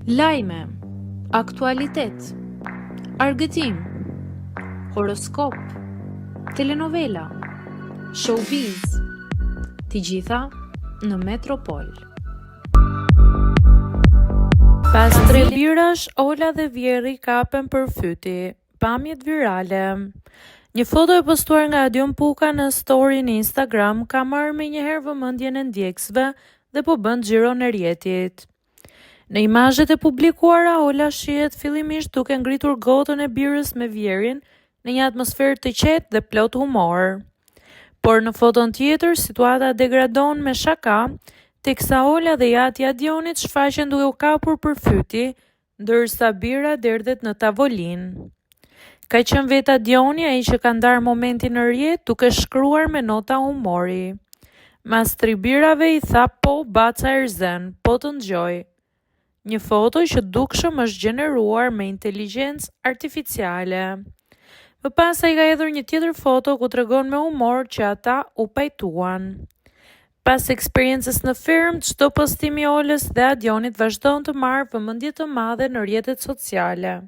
Lajme, aktualitet, argëtim, horoskop, telenovela, showbiz, të gjitha në Metropol. Pas 3 birash, Ola dhe Vjeri kapen për fyti. Pamjet virale. Një foto e postuar nga Adion Puka në story në Instagram ka marrë me njëherë vëmendjen e ndjekësve dhe po bën xhiron e rjetit. Në imazhet e publikuara, Ola shihet fillimisht duke ngritur gotën e birës me Vjerin në një atmosferë të qetë dhe plot humor. Por në foton tjetër, situata degradon me shaka, teksa Ola dhe jati Adionit shfaqen duke u kapur për fyti, ndërsa bira derdhet në tavolinë. Ka qenë vetë Adioni ai që ka ndarë momentin në rjet duke shkruar me nota humori. Mas 3 birave i tha po baca Erzen, po të ngjoj. Një foto që dukshëm është gjeneruar me inteligjencë artificiale. Më pas ai ka hedhur një tjetër foto ku tregon me humor që ata u pajtuan. Pas eksperiencës në firmë, çdo postim i Olës dhe Adionit vazhdon të marrë vëmendje të madhe në rrjetet sociale.